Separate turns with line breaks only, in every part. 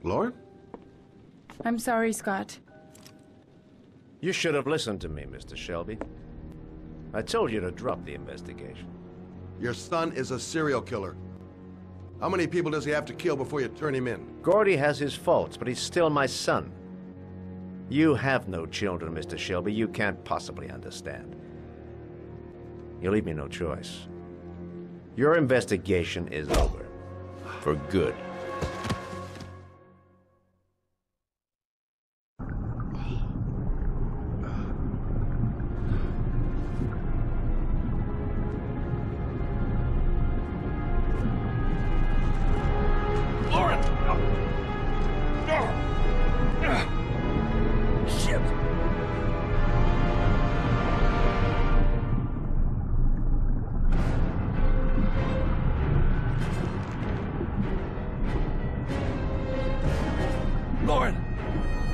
Lauren?
I'm sorry, Scott.
You should have listened to me, Mr. Shelby. I told you to drop the investigation.
Your son is a serial killer. How many people does he have to kill before you turn him in?
Gordy has his faults, but he's still my son. You have no children, Mr. Shelby. You can't possibly understand. You leave me no choice. Your investigation is over. For good.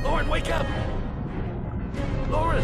Lauren, wake up! Lauren!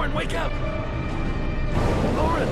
Lauren, wake up! Lauren!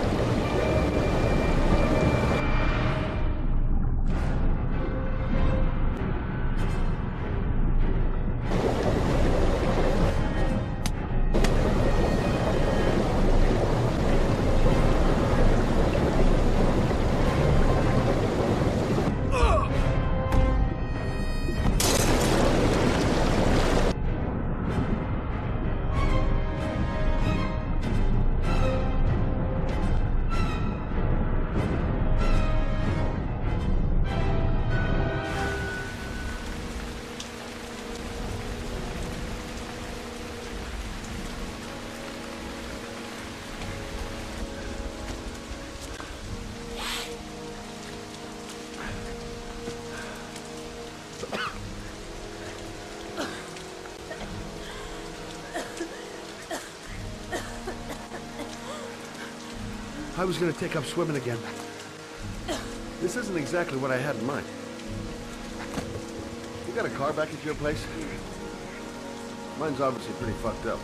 I was gonna take up swimming again. This isn't exactly what I had in mind. You got a car back at your place? Mine's obviously pretty fucked up.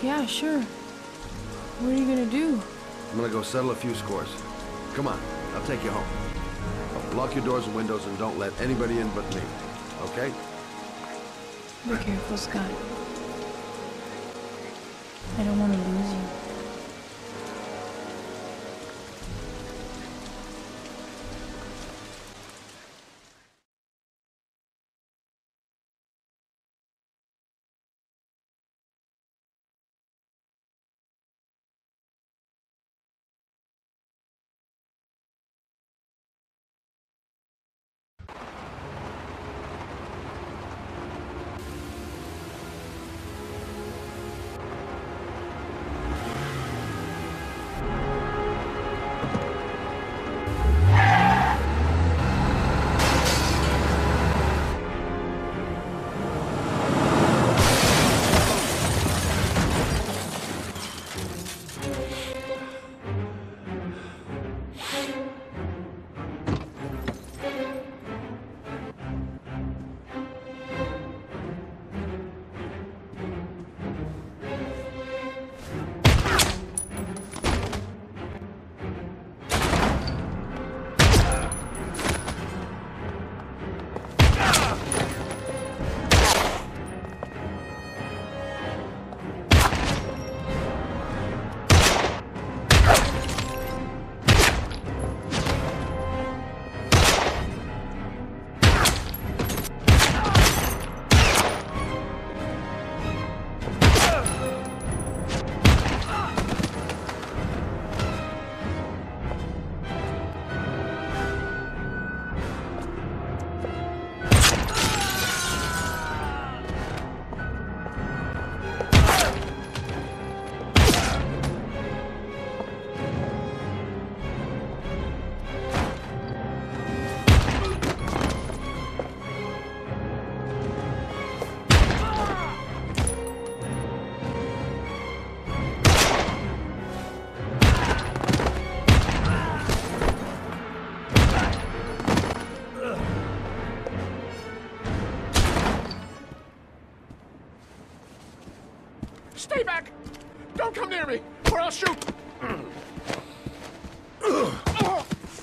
Yeah, sure. What are you gonna do?
I'm gonna go settle a few scores. Come on, I'll take you home. Lock your doors and windows and don't let anybody in but me, okay?
Be careful, Scott. I don't want to lose you.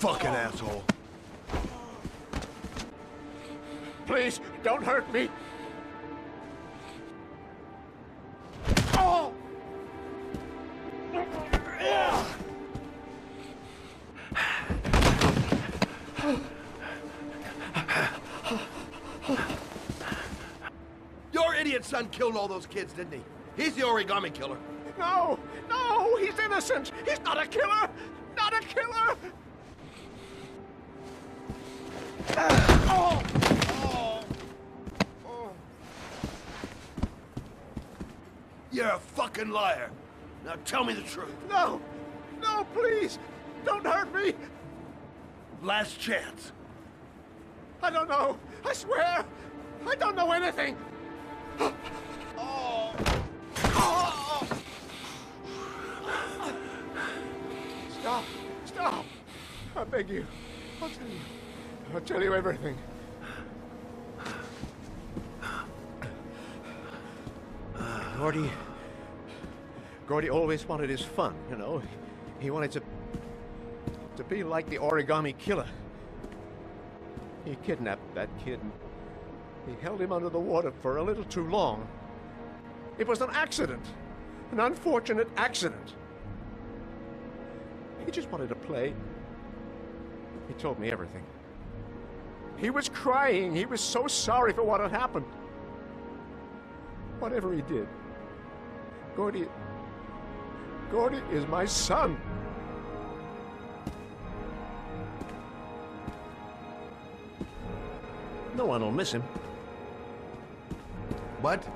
fucking asshole.
Please, don't hurt me.
Your idiot son killed all those kids, didn't he? He's the origami killer.
No, no, he's innocent. He's not a killer. Not a killer.
You're a fucking liar. Now tell me the truth.
No, no, please, don't hurt me.
Last chance.
I don't know. I swear, I don't know anything. Stop, stop. I beg you. I'll tell you everything. Gordy always wanted his fun, you know. He wanted to be like the origami killer. He kidnapped that kid and he held him under the water for a little too long. It was an accident, an unfortunate accident. He just wanted to play. He told me everything. He was crying. He was so sorry for what had happened. Whatever he did, Gordy is my son. No one will miss him.
What?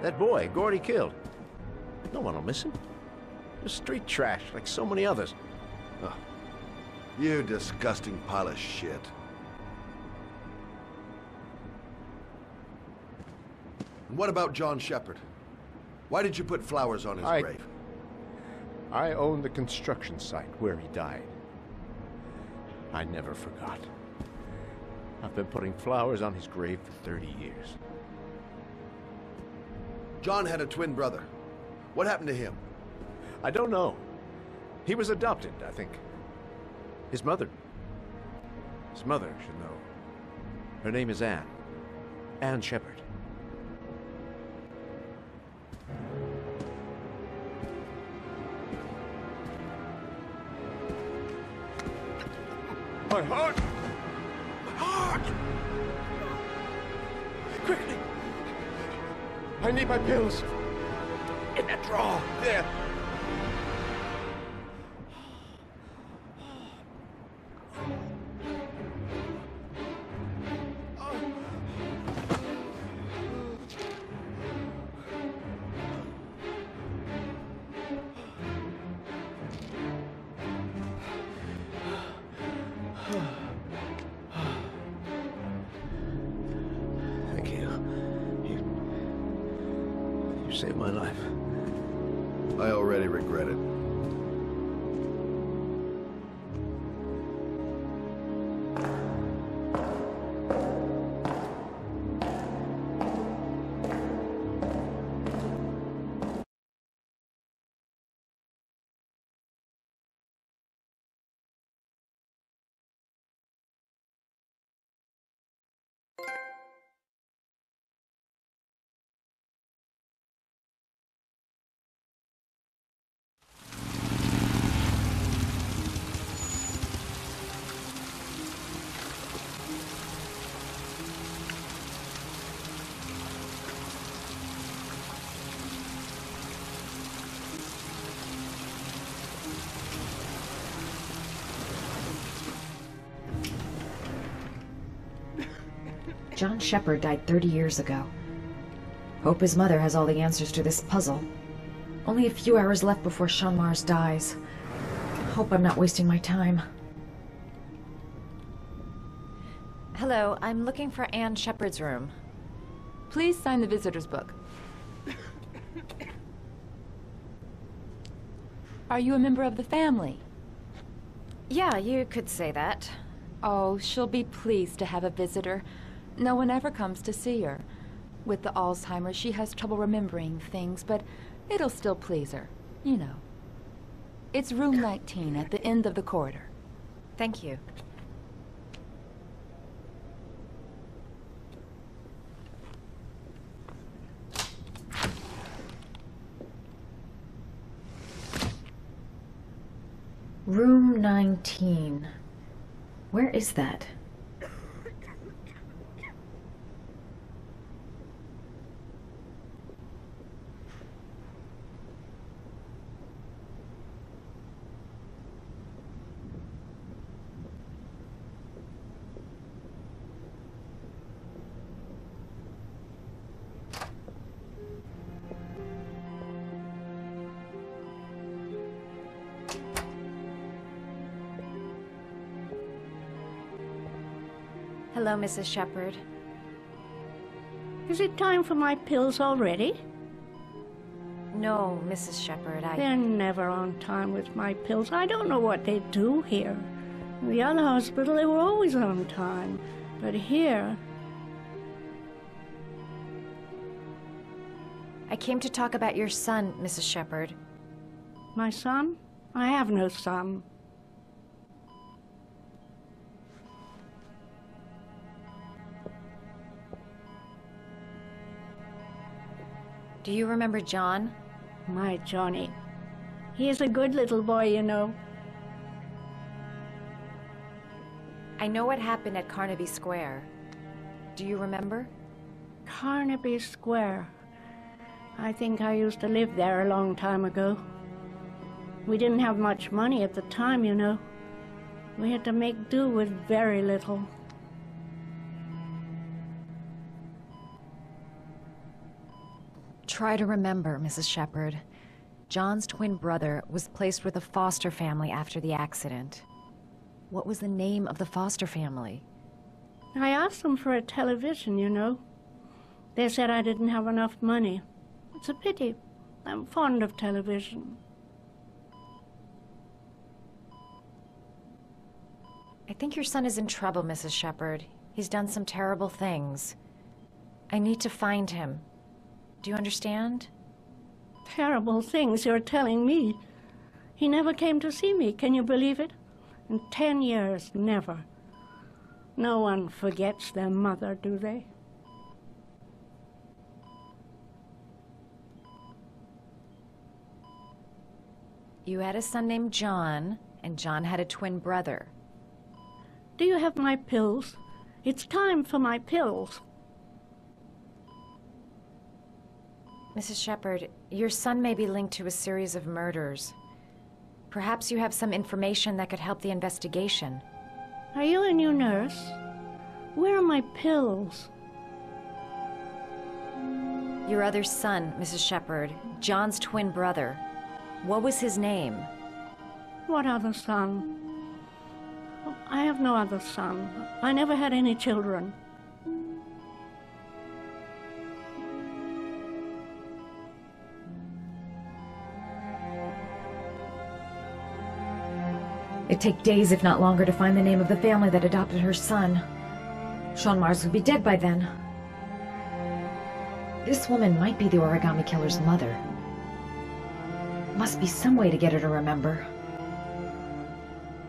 That boy, Gordy killed. No one will miss him. Just street trash, like so many others.
Oh, you disgusting pile of shit. And what about John Shepard? Why did you put flowers on his grave?
I own the construction site where he died. I never forgot. I've been putting flowers on his grave for 30 years.
John had a twin brother. What happened to him?
I don't know. He was adopted, I think. His mother should know. Her name is Anne. Anne Shepard. My heart! My heart! Quickly! I need my pills. In that drawer. There. Thank you. You saved my life.
I already regret it.
John Shepard died 30 years ago. Hope his mother has all the answers to this puzzle. Only a few hours left before Sean Mars dies. Hope I'm not wasting my time. Hello, I'm looking for Anne Shepard's room.
Please sign the visitor's book. Are you a member of the family?
Yeah, you could say that.
Oh, she'll be pleased to have a visitor. No one ever comes to see her. With the Alzheimer's, she has trouble remembering things, but it'll still please her, you know. It's room 19 at the end of the corridor.
Thank you. Room 19. Where is that? Hello, Mrs. Shepherd.
Is it time for my pills already?
No, Mrs. Shepherd,
They're never on time with my pills. I don't know what they do here. In the other hospital, they were always on time. But here...
I came to talk about your son, Mrs. Shepherd.
My son? I have no son.
Do you remember John?
My Johnny. He is a good little boy, you know.
I know what happened at Carnaby Square. Do you remember?
Carnaby Square. I think I used to live there a long time ago. We didn't have much money at the time, you know. We had to make do with very little.
Try to remember, Mrs. Shepherd. John's twin brother was placed with a foster family after the accident. What was the name of the foster family?
I asked them for a television, you know. They said I didn't have enough money. It's a pity. I'm fond of television.
I think your son is in trouble, Mrs. Shepherd. He's done some terrible things. I need to find him. Do you understand?
Terrible things you're telling me. He never came to see me, can you believe it? In 10 years, never. No one forgets their mother, do they?
You had a son named John, and John had a twin brother.
Do you have my pills? It's time for my pills.
Mrs. Shepherd, your son may be linked to a series of murders. Perhaps you have some information that could help the investigation.
Are you a new nurse? Where are my pills?
Your other son, Mrs. Shepherd, John's twin brother. What was his name?
What other son? Oh, I have no other son. I never had any children.
It'd take days, if not longer, to find the name of the family that adopted her son. Sean Mars would be dead by then. This woman might be the origami killer's mother. Must be some way to get her to remember.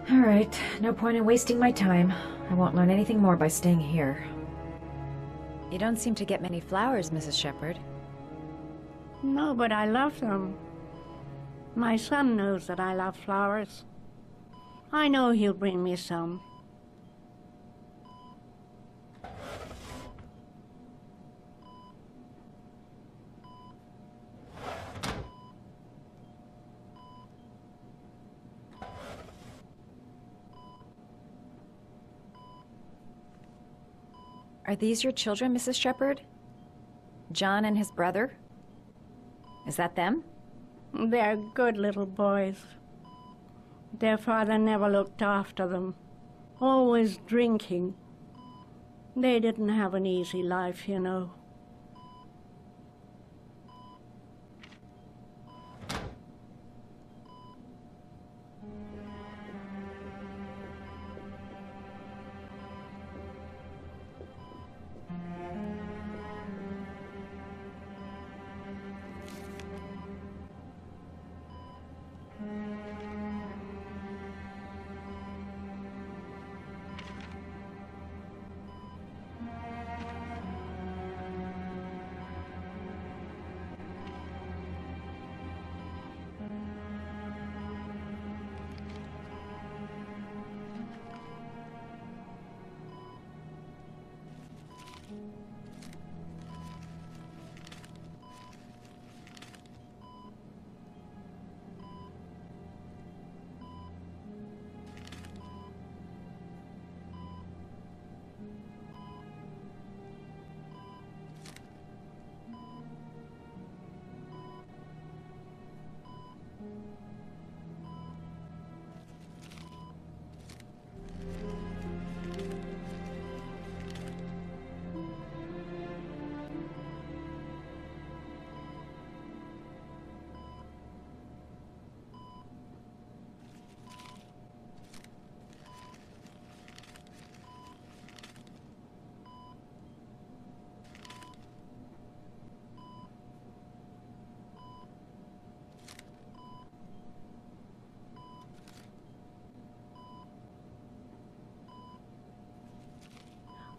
All right, no point in wasting my time. I won't learn anything more by staying here. You don't seem to get many flowers, Mrs. Shepherd.
No, but I love them. My son knows that I love flowers. I know he'll bring me some.
Are these your children, Mrs. Shepherd? John and his brother? Is that them?
They're good little boys. Their father never looked after them, always drinking. They didn't have an easy life, you know.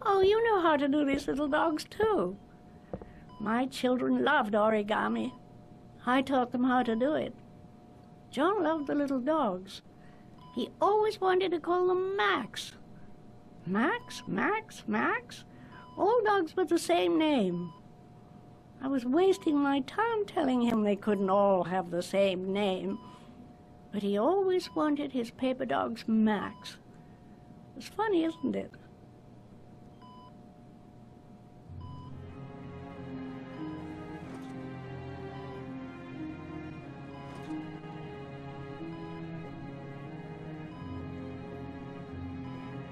Oh, you know how to do these little dogs, too. My children loved origami. I taught them how to do it. John loved the little dogs. He always wanted to call them Max. Max, Max, Max. All dogs with the same name. I was wasting my time telling him they couldn't all have the same name. But he always wanted his paper dogs Max. It's funny, isn't it?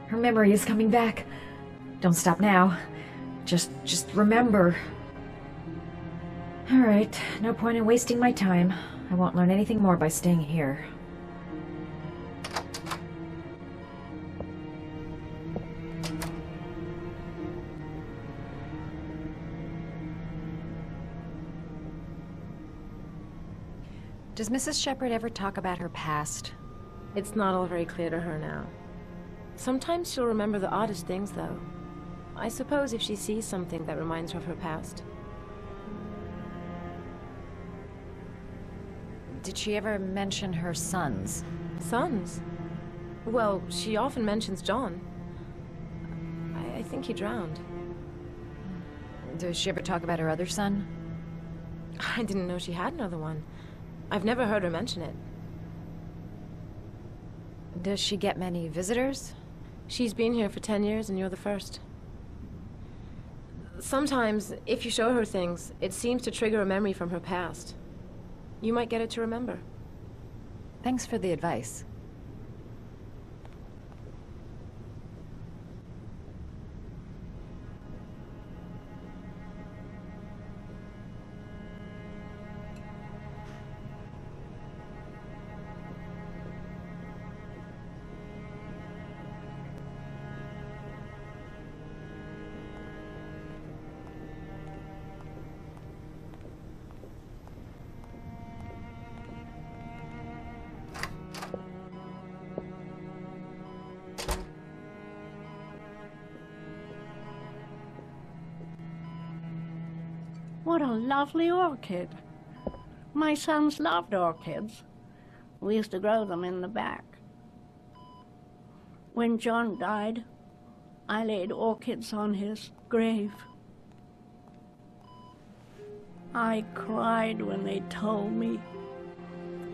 Her memory is coming back. Don't stop now. Just remember. All right, no point in wasting my time. I won't learn anything more by staying here. Does Mrs. Shepherd ever talk about her past?
It's not all very clear to her now. Sometimes she'll remember the oddest things, though. I suppose if she sees something that reminds her of her past.
Did she ever mention her sons?
Sons? Well, she often mentions John. I think he drowned.
Does she ever talk about her other son?
I didn't know she had another one. I've never heard her mention it.
Does she get many visitors?
She's been here for 10 years and you're the first. Sometimes, if you show her things, it seems to trigger a memory from her past. You might get it to remember.
Thanks for the advice.
What a lovely orchid. My sons loved orchids. We used to grow them in the back. When John died, I laid orchids on his grave. I cried when they told me.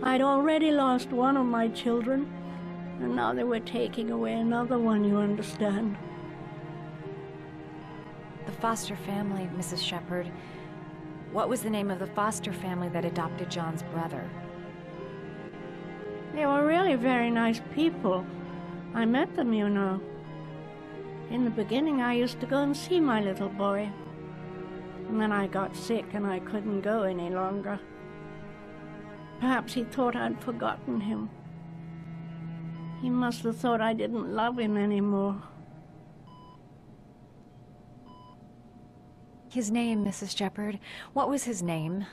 I'd already lost one of my children, and now they were taking away another one, you understand.
The foster family, Mrs. Shepherd. What was the name of the foster family that adopted John's brother?
They were really very nice people. I met them, you know. In the beginning, I used to go and see my little boy. And then I got sick and I couldn't go any longer. Perhaps he thought I'd forgotten him. He must have thought I didn't love him anymore.
His name, Mrs. Shepherd. What was his name?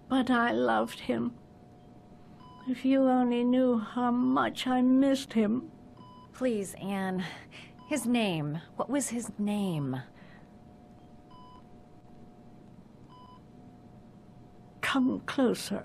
But I loved him. If you only knew how much I missed him.
Please, Anne. His name. What was his name?
Come closer.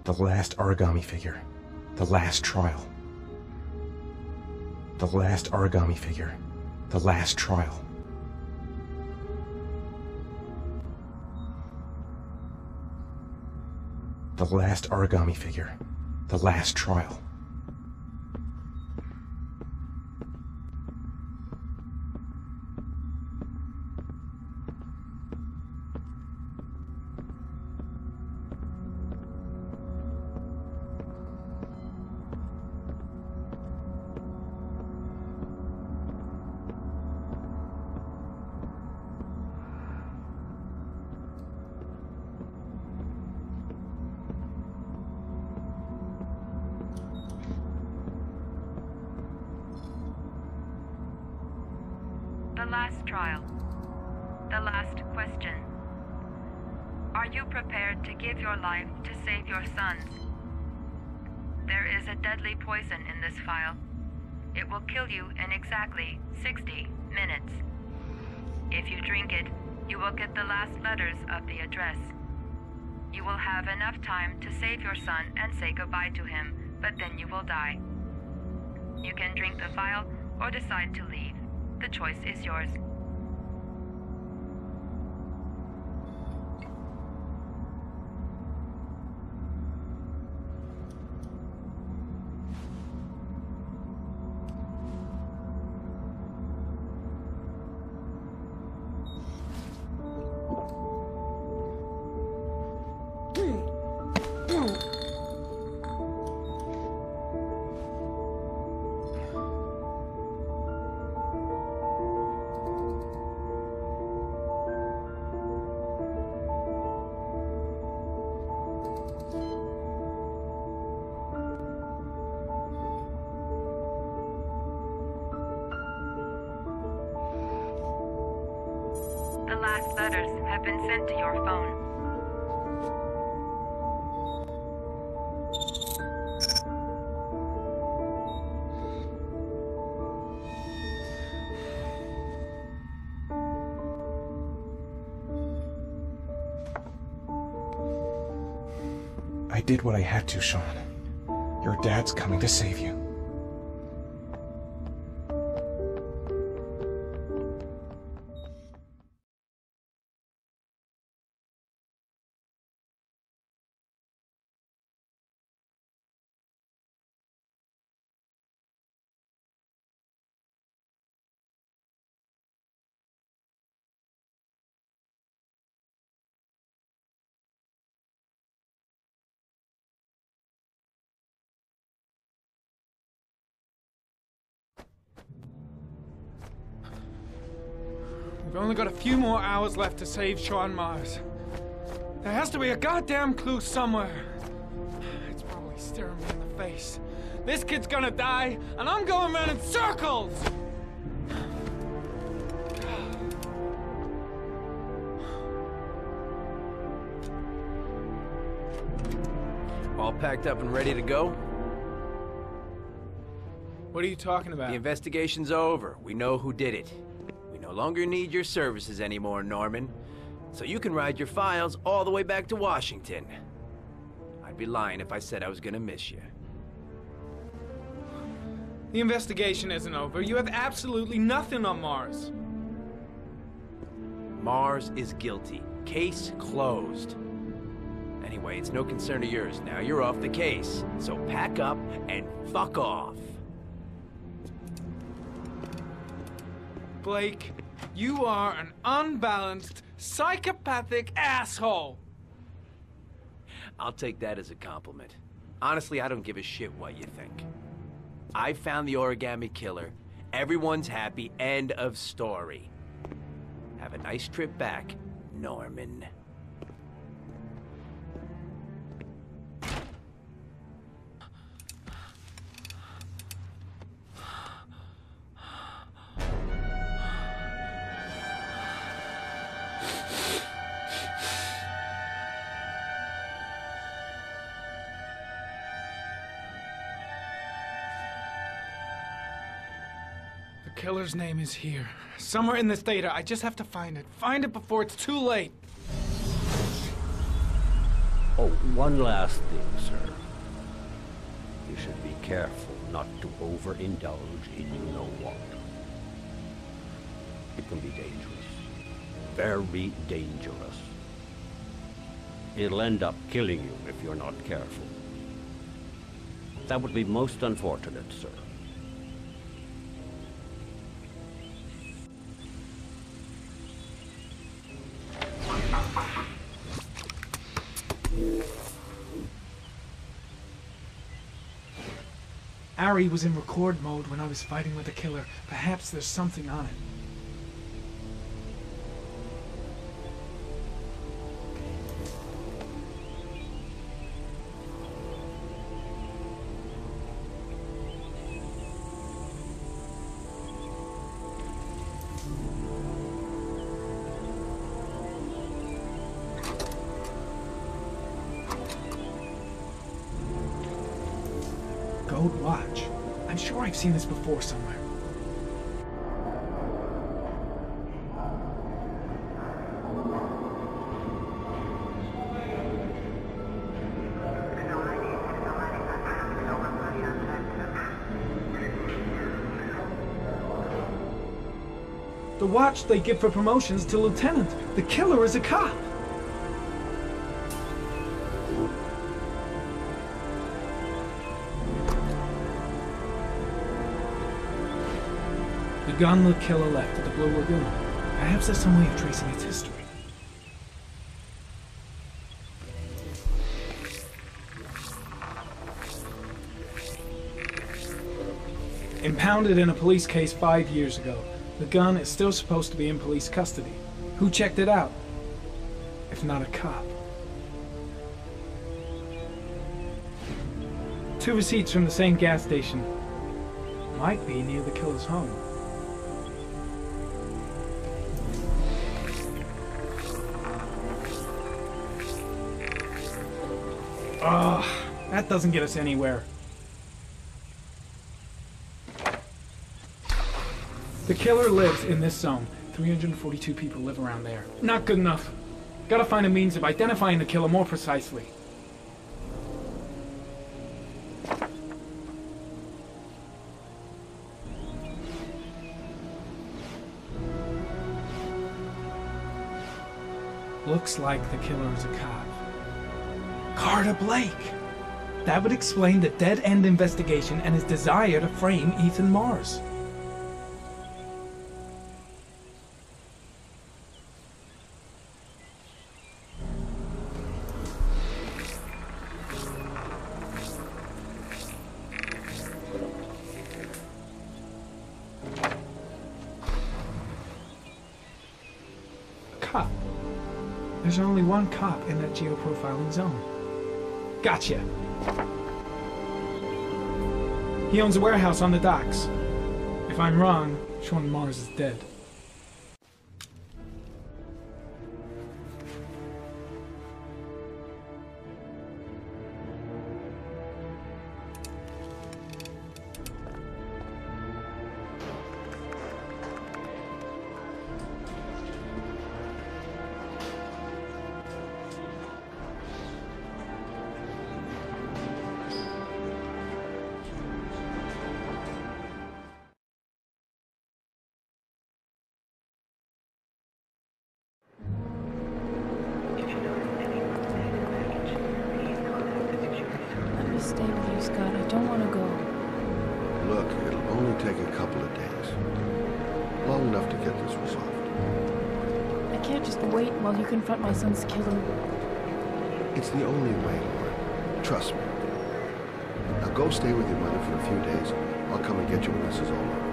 The last origami figure. The last trial. The last origami figure. The last trial. The last origami figure. The last trial.
The last trial. The last question. Are you prepared to give your life to save your sons? There is a deadly poison in this file. It will kill you in exactly 60 minutes. If you drink it, you will get the last letters of the address. You will have enough time to save your son and say goodbye to him, but then you will die. You can drink the file or decide to leave. The choice is yours. The last letters have been sent to your phone.
I did what I had to, Sean. Your dad's coming to save you.
We've only got a few more hours left to save Sean Mars. There has to be a goddamn clue somewhere. It's probably staring me in the face. This kid's gonna die, and I'm going around in circles!
All packed up and ready to go?
What are you talking about?
The investigation's over. We know who did it. We no longer need your services anymore, Norman. So you can ride your files all the way back to Washington. I'd be lying if I said I was gonna miss you.
The investigation isn't over. You have absolutely nothing on Mars.
Mars is guilty. Case closed. Anyway, it's no concern of yours. Now you're off the case. So pack up and fuck off.
Blake, you are an unbalanced, psychopathic asshole!
I'll take that as a compliment. Honestly, I don't give a shit what you think. I found the origami killer. Everyone's happy. End of story. Have a nice trip back, Norman.
The killer's name is here. Somewhere in this data. I just have to find it. Find it before it's too late.
Oh, one last thing, sir. You should be careful not to overindulge in you-know-what. It can be dangerous. Very dangerous. It'll end up killing you if you're not careful. That would be most unfortunate, sir.
Ari was in record mode when I was fighting with the killer. Perhaps there's something on it. Gold watch. I'm sure I've seen this before somewhere. The watch they give for promotions to lieutenant. The killer is a cop. The gun the killer left at the Blue Lagoon. Perhaps there's some way of tracing its history. Impounded in a police case 5 years ago, the gun is still supposed to be in police custody. Who checked it out? If not a cop. 2 receipts from the same gas station. Might be near the killer's home. Ugh, that doesn't get us anywhere. The killer lives in this zone. 342 people live around there. Not good enough. Gotta find a means of identifying the killer more precisely. Looks like the killer is a cop. Carter Blake! That would explain the dead-end investigation and his desire to frame Ethan Mars. Cop. There's only one cop in that geoprofiling zone. Gotcha. He owns a warehouse on the docks. If I'm wrong, Sean Mars is dead.
Stay with you, Scott. I don't want to go.
Look, it'll only take a couple of days. Long enough to get this resolved.
I can't just wait while you confront my son's killer.
It's the only way, Lauren. Trust me. Now go stay with your mother for a few days. I'll come and get you when this is all over.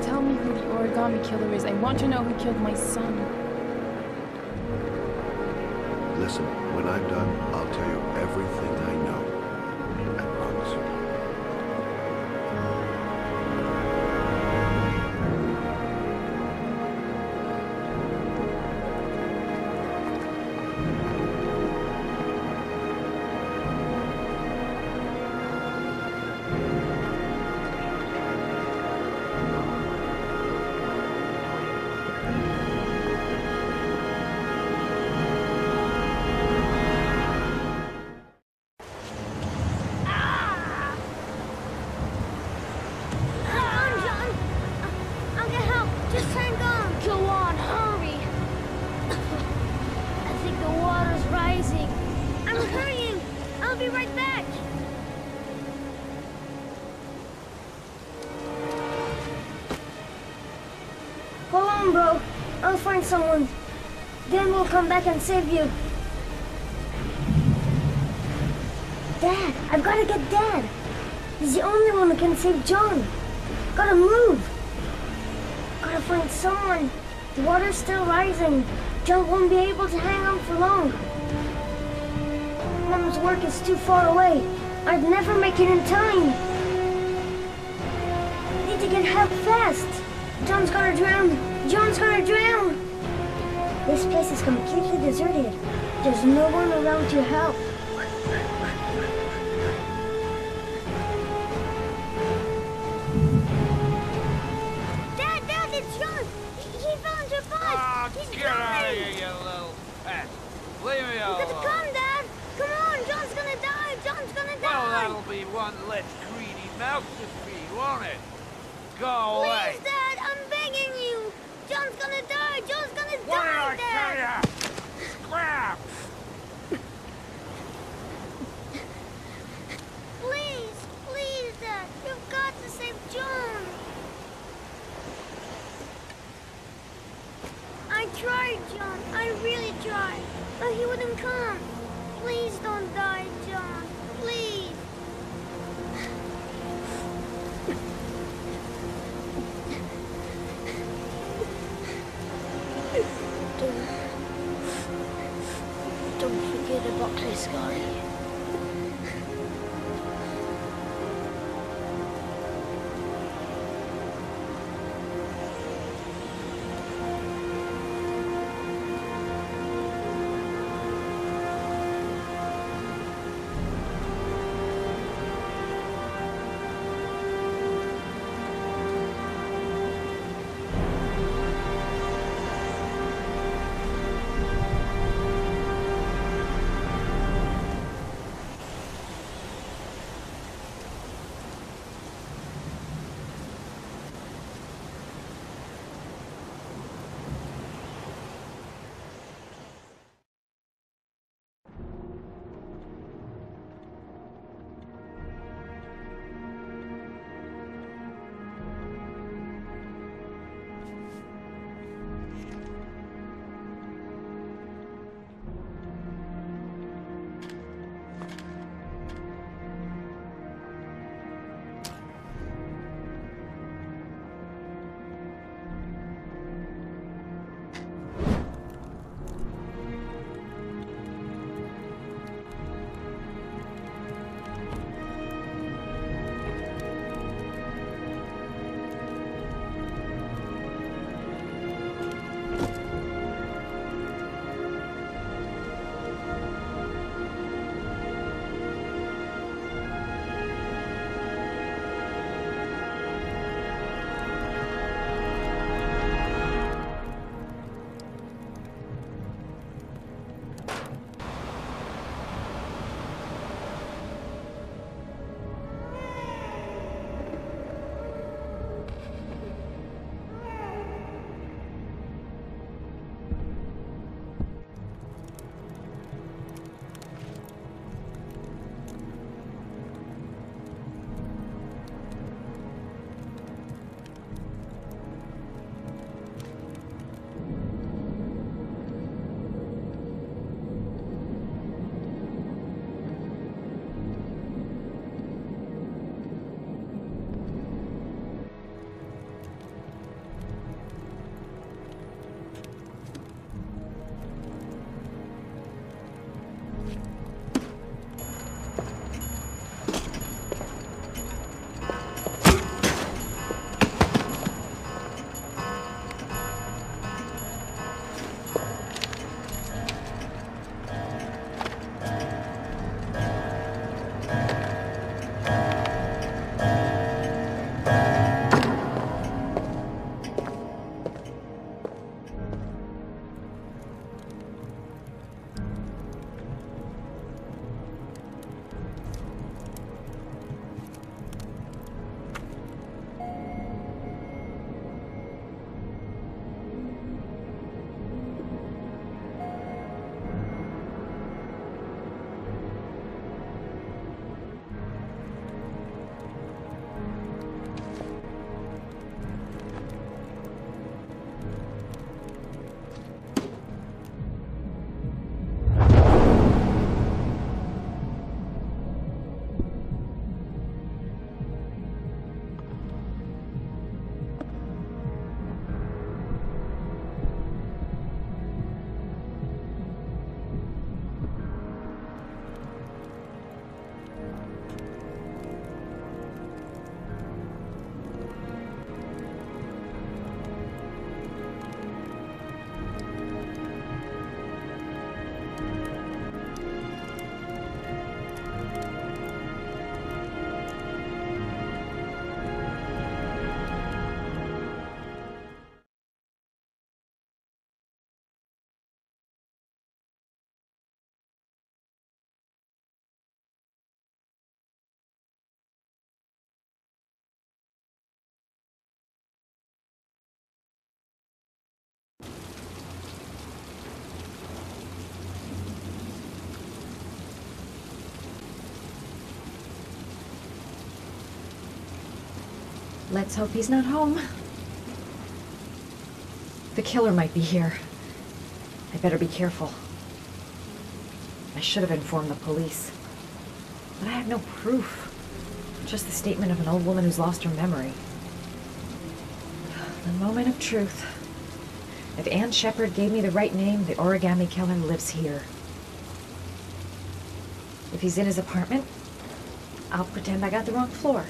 Tell me who the origami killer is. I want to know who killed my son.
Listen, when I'm done, I'll tell you everything I know. I promise you.
I'll find someone. Then we'll come back and save you. Dad, I've got to get Dad. He's the only one who can save John. Gotta move. Gotta find someone. The water's still rising. John won't be able to hang on for long. Mom's work is too far away. I'd never make it in time. Need to get help fast. John's gonna drown. John's gonna drown. This place is completely deserted. There's no one around to help. Dad, it's John. He fell into a fight.
Oh,
He's
get out of
dying.
here, you little pet. Leave me
You
alone.
gotta come, Dad. Come on, John's gonna die. John's gonna die.
Well, that'll be one less greedy mouth to feed, won't it? Go away.
Please, Dad, I'm begging you. John's gonna die. John's gonna
What did
die,
I
Dad.
tell ya? Scrap!
Please, Dad. You've got to save John. I tried, John. I really tried. But he wouldn't come. Please don't die, John. Please. Don't forget about this guy.
Let's hope he's not home. The killer might be here. I better be careful. I should have informed the police. But I have no proof. Just the statement of an old woman who's lost her memory. The moment of truth. If Ann Shepard gave me the right name, the origami killer lives here. If he's in his apartment, I'll pretend I got the wrong floor.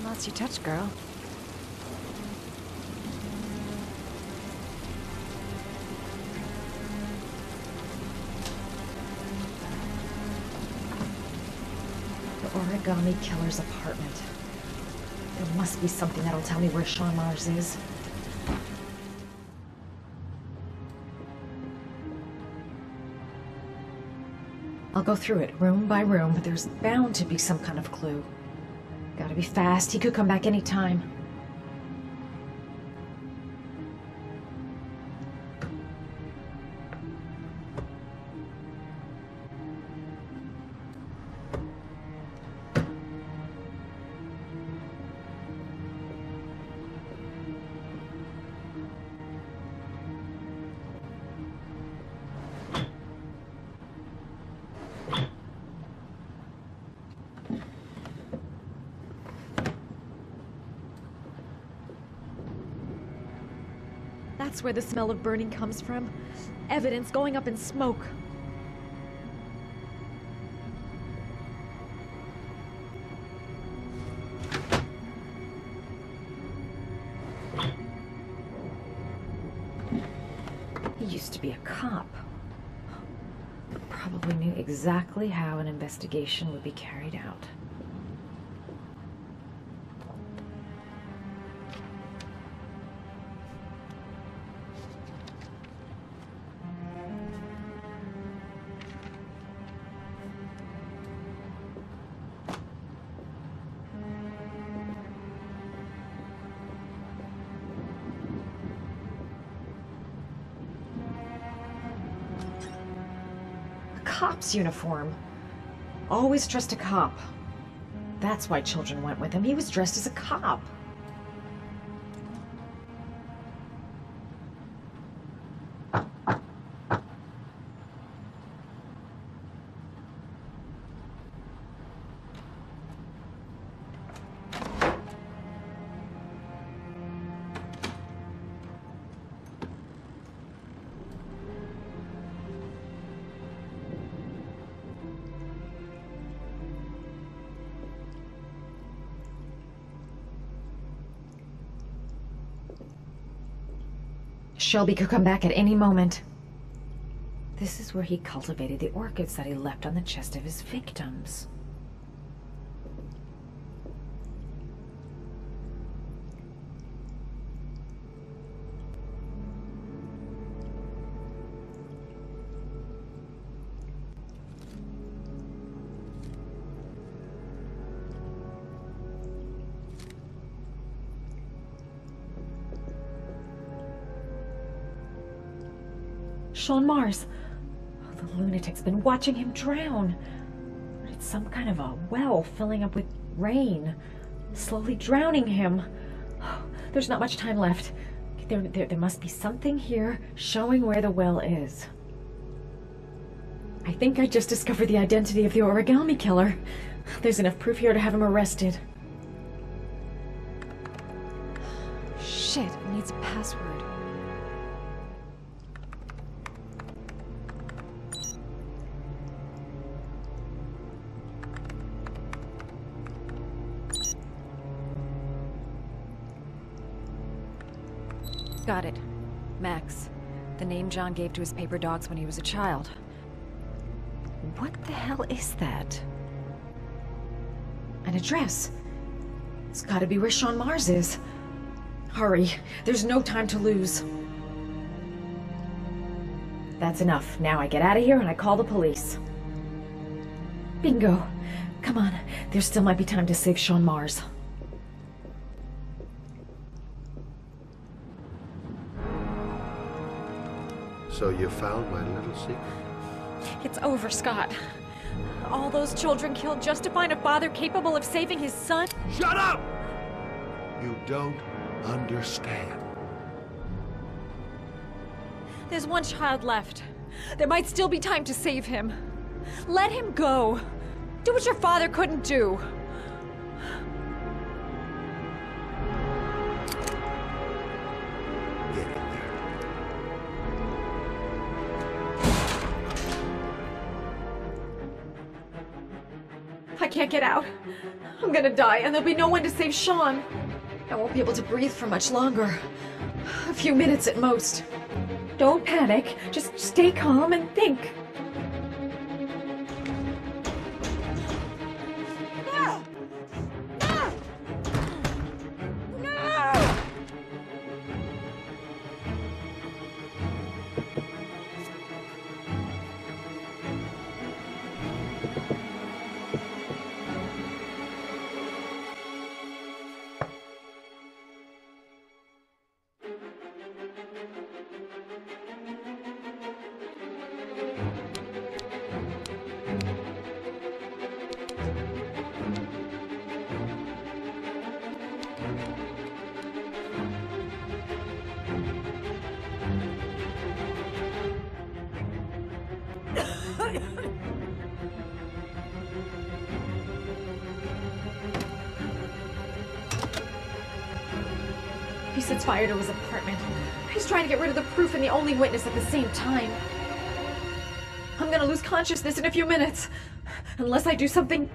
Lost your touch, girl. The origami killer's apartment. There must be something that'll tell me where Sean Mars is. I'll go through it room by room, but there's bound to be some kind of clue. Gotta be fast. He could come back any time. That's where the smell of burning comes from. Evidence going up in smoke. He used to be a cop. Probably knew exactly how an investigation would be carried out. Cop's uniform. Always trust a cop. That's why children went with him. He was dressed as a cop. Shelby could come back at any moment. This is where he cultivated the orchids that he left on the chest of his victims. Sean Mars. Oh, the lunatic's been watching him drown. It's some kind of a well filling up with rain, slowly drowning him. Oh, there's not much time left. There must be something here showing where the well is. I think I just discovered the identity of the origami killer. There's enough proof here to have him arrested. Shit, it needs a password. Got it. Max. The name John gave to his paper dogs when he was a child.
What the hell is that?
An address. It's gotta be where Sean Mars is. Hurry, there's no time to lose. That's enough. Now I get out of here and I call the police. Bingo. Come on, there still might be time to save Sean Mars.
So you found my little secret?
It's over, Scott. All those children killed just to find a father capable of saving his son?
Shut up! You don't understand.
There's one child left. There might still be time to save him. Let him go. Do what your father couldn't do.
Get in there.
I can't get out. I'm gonna die, and there'll be no one to save Sean. I won't be able to breathe for much longer. A few minutes at most. Don't panic. Just stay calm and think. No! No! No! He sets fire to his apartment. He's trying to get rid of the proof and the only witness at the same time. I'm gonna lose consciousness in a few minutes. Unless I do something...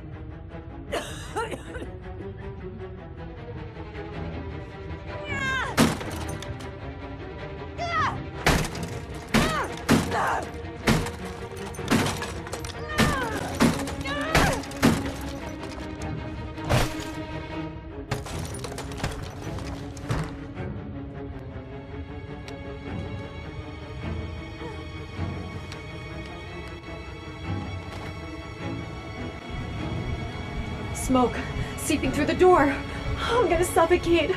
Smoke seeping through the door. I'm gonna suffocate.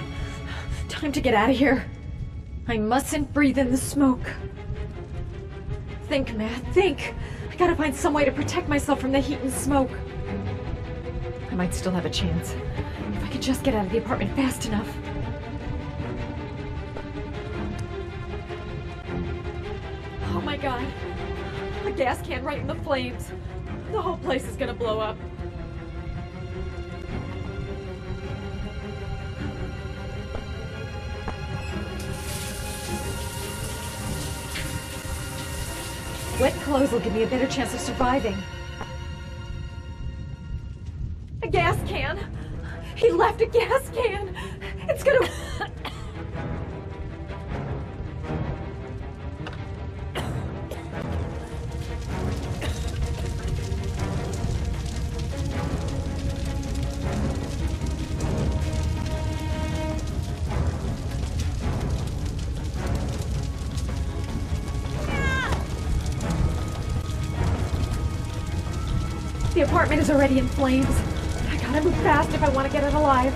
Time to get out of here. I mustn't breathe in the smoke. Think, man, think. I gotta find some way to protect myself from the heat and smoke. I might still have a chance. If I could just get out of the apartment fast enough. Oh my god. A gas can right in the flames. The whole place is gonna blow up. Wet clothes will give me a better chance of surviving. A gas can! He left a gas can! It's gonna... The apartment is already in flames. I gotta move fast if I want to get it alive.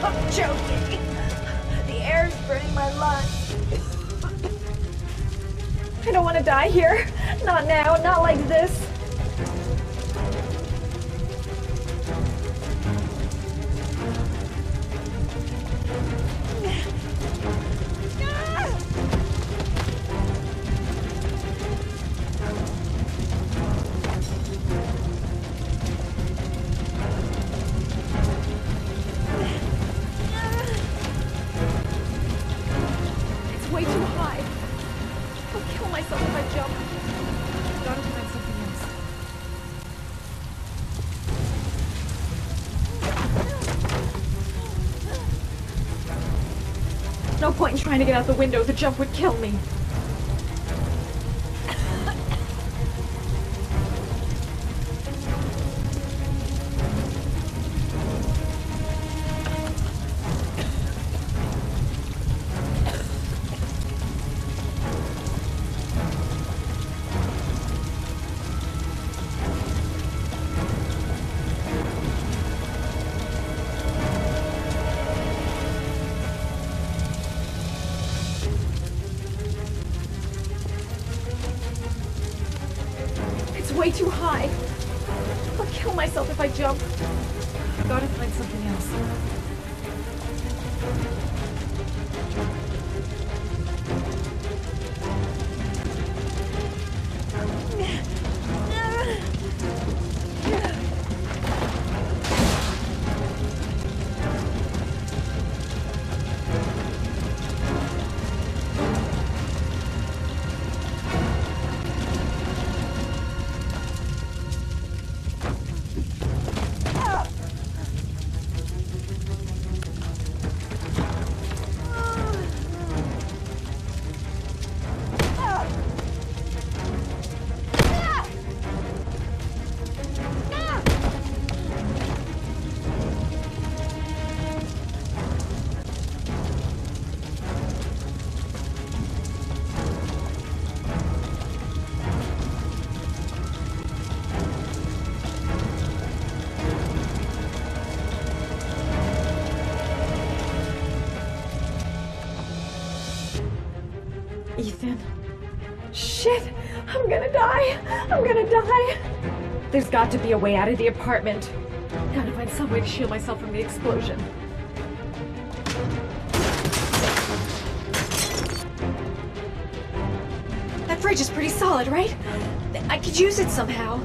I'm choking. The air's burning my lungs. I don't want to die here. Not now, not like this. Way too high. I'll kill myself if I jump. I've got to find something else. No point in trying to get out the window. The jump would kill me. way too high. I'll kill myself if I jump. I've got to find something else. Ethan. Shit! I'm gonna die! I'm gonna die! There's got to be a way out of the apartment. Gotta find some way to shield myself from the explosion. That fridge is pretty solid, right? I could use it somehow.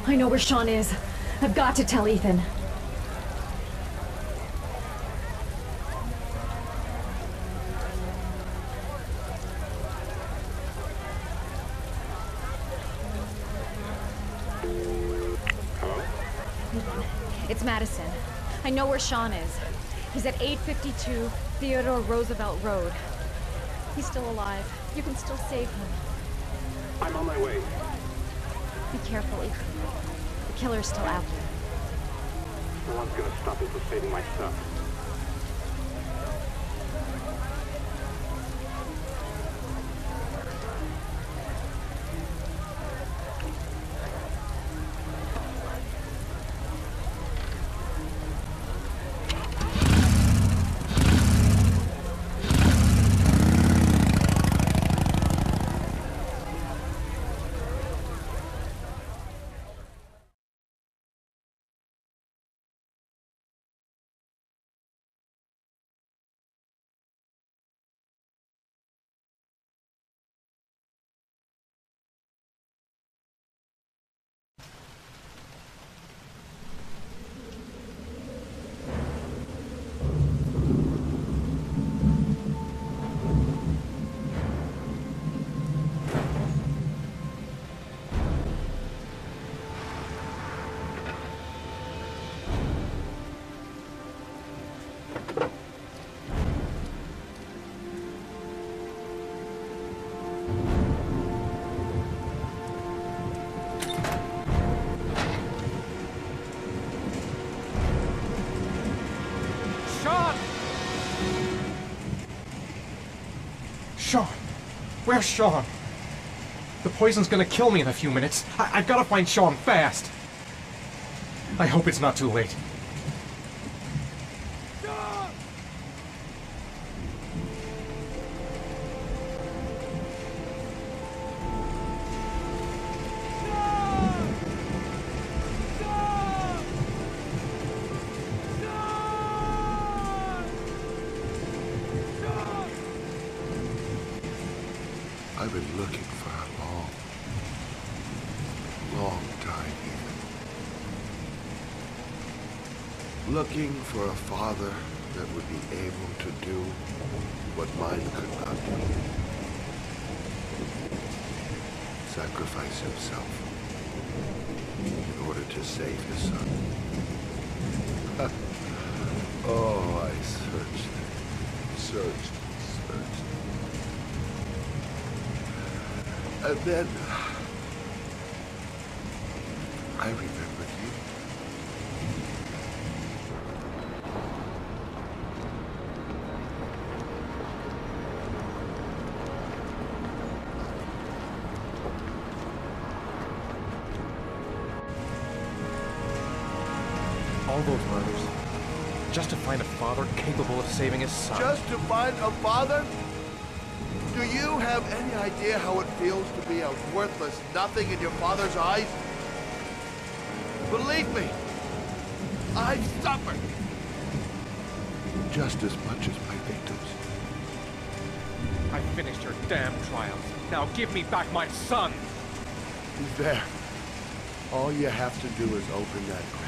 I know where Sean is. I've got to tell Ethan.
Hello?
It's Madison. I know where Sean is. He's at 852 Theodore Roosevelt Road. He's still alive. You can still save him.
I'm on my way.
Be careful, Ethan. The killer's still out there.
No one's gonna stop me from saving my son.
Sean! Where's Sean? The poison's gonna kill me in a few minutes. I've gotta find Sean fast. I hope it's not too late.
I've been looking for a long time, Ethan. Looking for a father that would be able to do what mine could not do. Sacrifice himself in order to save his son. Oh, I searched. And then I remembered you.
All those murders, just to find a father capable of saving his son.
Just to find a father? Do you have any idea how it feels to be a worthless nothing in your father's eyes? Believe me, I've suffered just as much as my victims.
I finished your damn trials. Now give me back my son!
He's there. All you have to do is open that grave.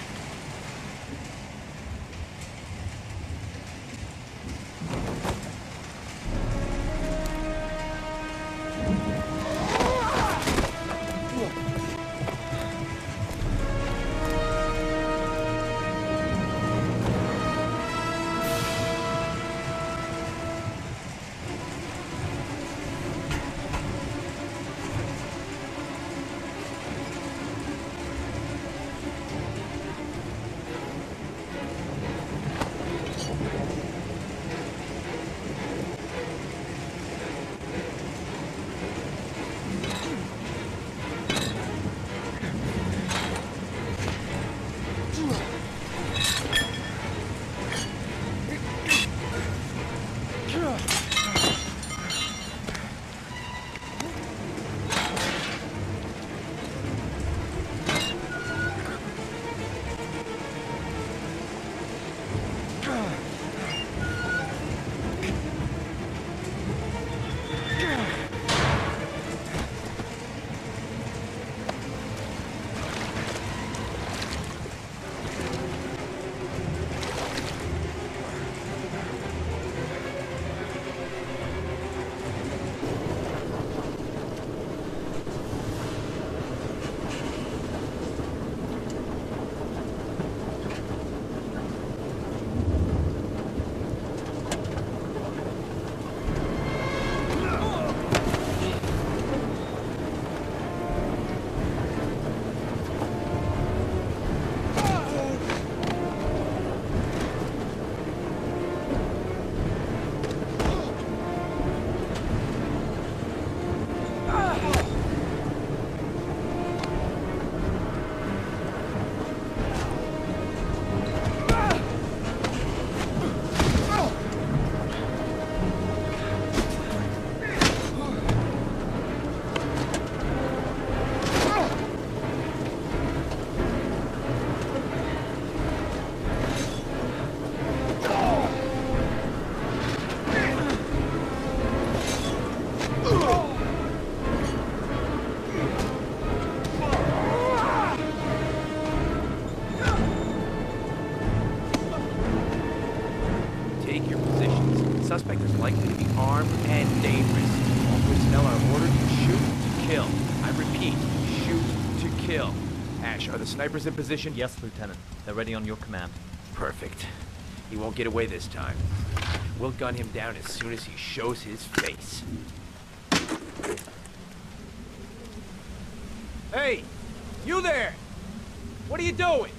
Suspect is likely to be armed and dangerous. All personnel are ordered to shoot to kill. I repeat, shoot to kill. Ash, are the snipers in position?
Yes, Lieutenant. They're ready on your command.
Perfect. He won't get away this time. We'll gun him down as soon as he shows his face. Hey! You there! What are you doing?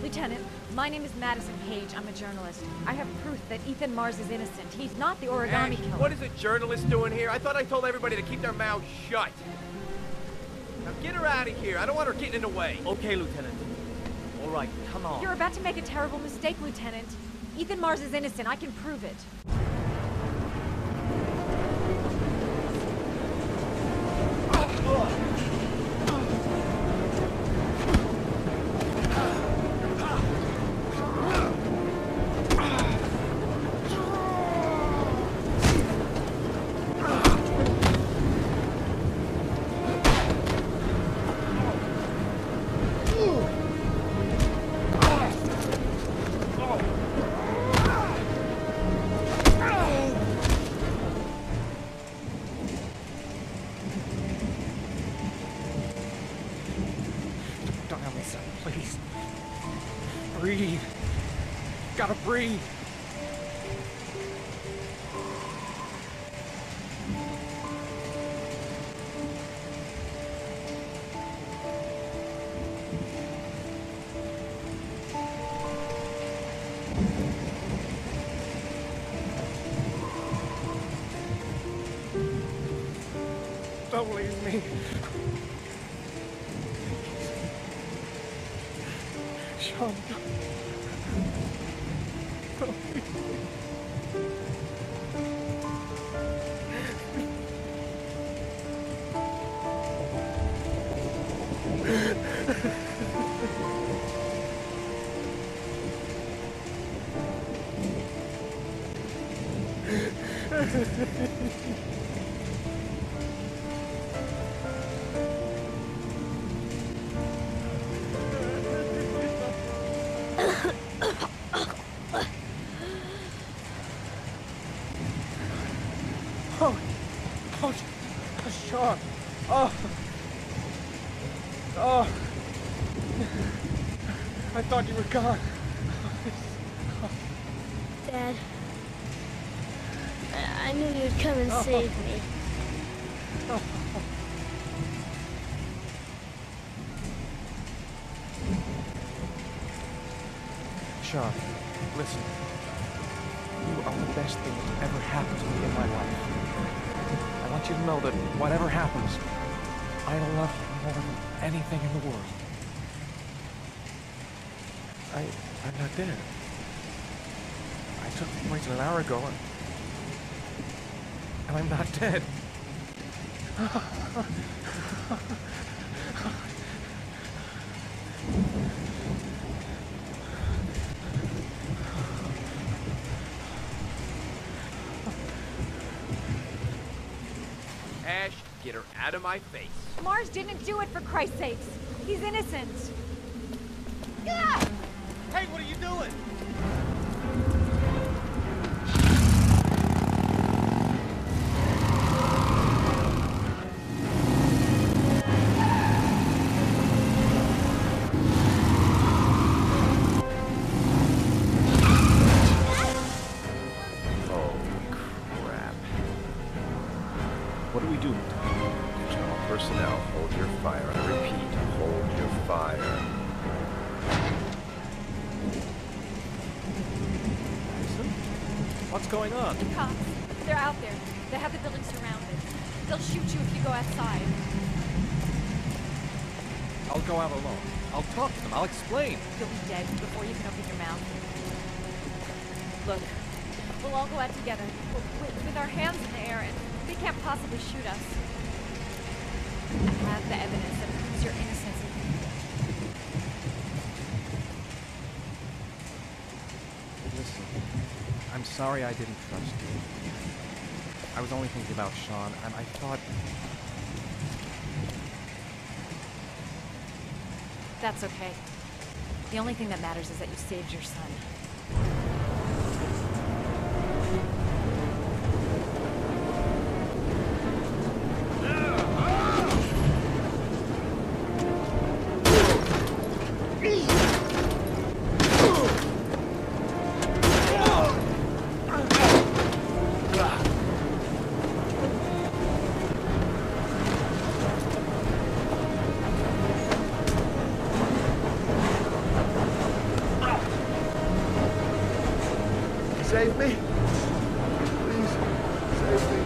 Lieutenant, my name is Madison Page. I'm a journalist. I have proof that Ethan Mars is innocent. He's not the origami
Ash,
killer.
what is a journalist doing here? I thought I told everybody to keep their mouths shut. Now get her out of here. I don't want her getting in the way.
Okay, Lieutenant. All right, come on.
You're about to make a terrible mistake, Lieutenant. Ethan Mars is innocent. I can prove it.
Breathe. Gotta breathe. Don't leave me. Sean, don't leave me. Sean. Oh. I thought you were gone.
Dad, I knew you'd come and save me.
Sean, listen. You are the best thing that ever happened to me in my life. I want you to know that whatever happens, I love you more than anything in the world. I'm not dead. I took the poison an hour ago, and I'm not dead.
Ash, get her out of my face.
Mars didn't do it, for Christ's sakes. He's innocent.
Hey, what are you doing?
What do we do? To all personnel, hold your fire. I repeat, hold your fire.
What's going on?
The cops. They're out there. They have the building surrounded. They'll shoot you if you go outside.
I'll go out alone. I'll talk to them. I'll explain.
You'll be dead before you can open your mouth. Look, we'll all go out together, with our hands in the air, and they can't possibly shoot us. I have the evidence that proves your innocence.
Listen, I'm sorry I didn't trust you. I was only thinking about Sean, and I thought...
That's okay. The only thing that matters is that you saved your son.
Save me. Please, save me.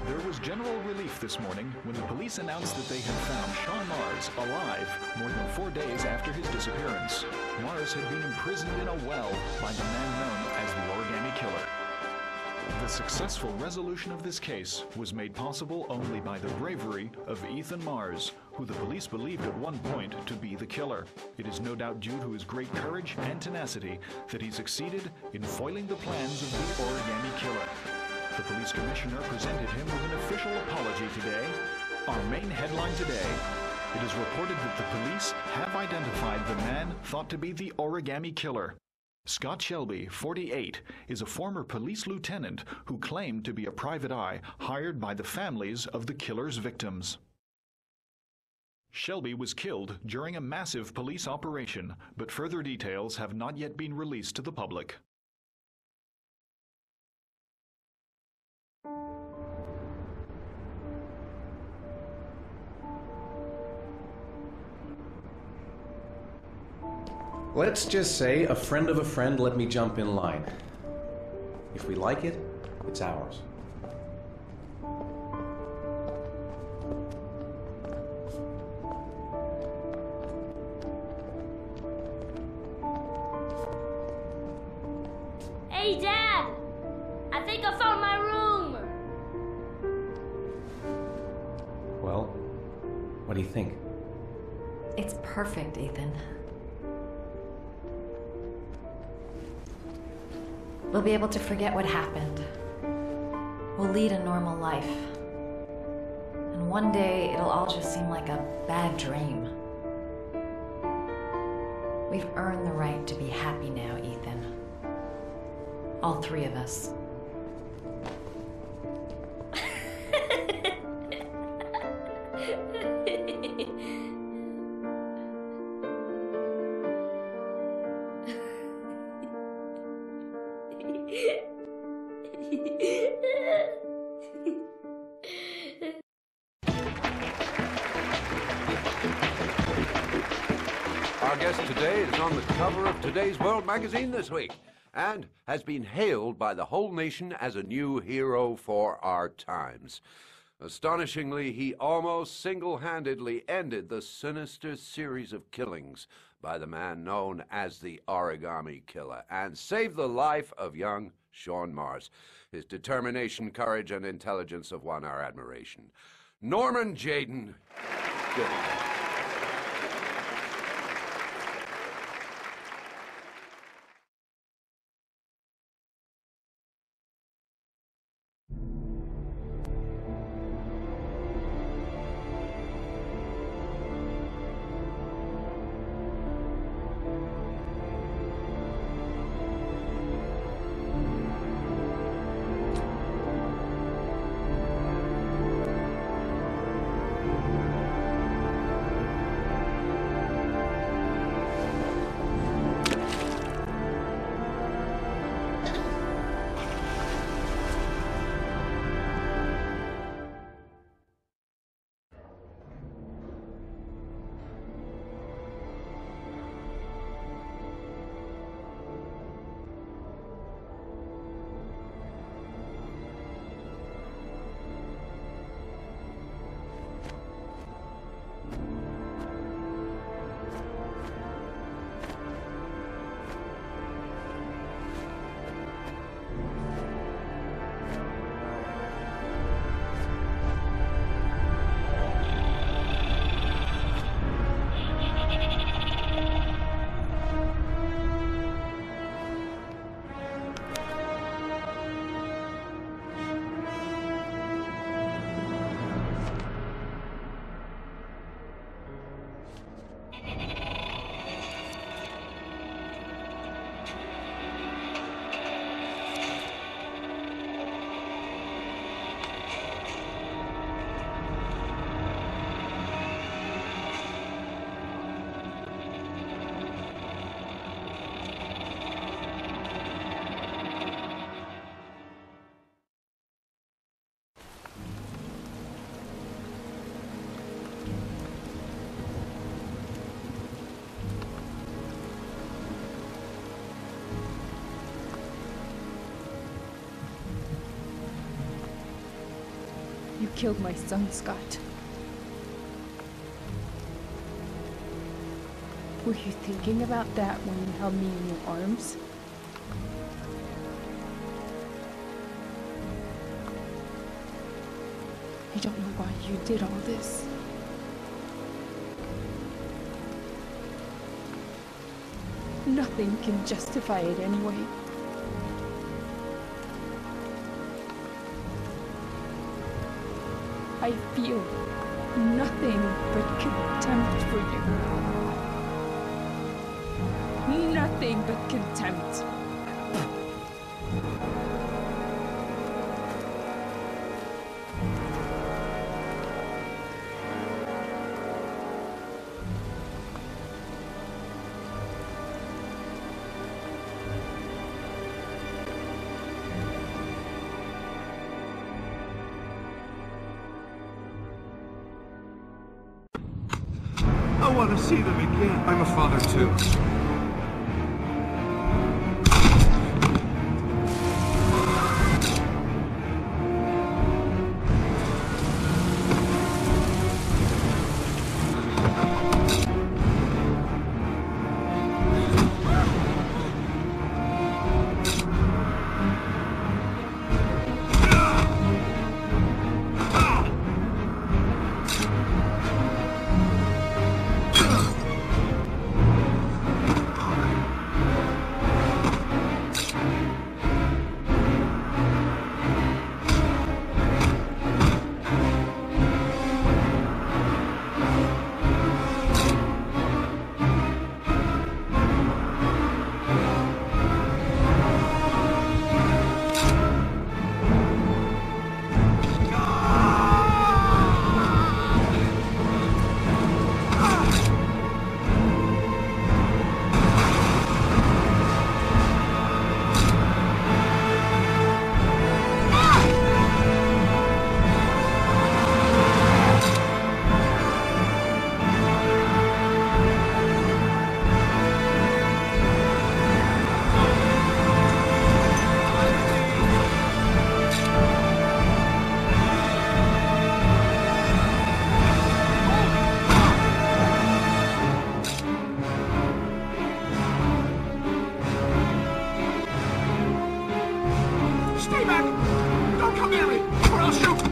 There was general relief this morning when the police announced that they had found Sean Mars alive more than 4 days after his disappearance. Mars had been imprisoned in a well by the man known as the Origami Killer. The successful resolution of this case was made possible only by the bravery of Ethan Mars, who the police believed at one point to be the killer. It is no doubt due to his great courage and tenacity that he succeeded in foiling the plans of the Origami Killer. The police commissioner presented him with an official apology today. Our main headline today: it is reported that the police have identified the man thought to be the Origami Killer. Scott Shelby, 48, is a former police lieutenant who claimed to be a private eye hired by the families of the killer's victims. Shelby was killed during a massive police operation, but further details have not yet been released to the public.
Let's just say a friend of a friend let me jump in line. If we like it, it's ours.
Hey, Dad! I think I found my room!
Well, what do you think?
It's perfect, Ethan. We'll be able to forget what happened. We'll lead a normal life. And one day, it'll all just seem like a bad dream. We've earned the right to be happy now, Ethan. All three of us.
Our guest today is on the cover of Today's World magazine this week and has been hailed by the whole nation as a new hero for our times. Astonishingly, he almost single-handedly ended the sinister series of killings by the man known as the Origami Killer and saved the life of young Sean Mars. His determination, courage, and intelligence have won our admiration. Norman Jayden. Good evening.
killed my son, Scott. Were you thinking about that when you held me in your arms? I don't know why you did all this. Nothing can justify it anyway. I feel nothing but contempt for you. Nothing but contempt.
I want to see them again.
I'm a father too.
Stay back! Don't come near me, or I'll shoot!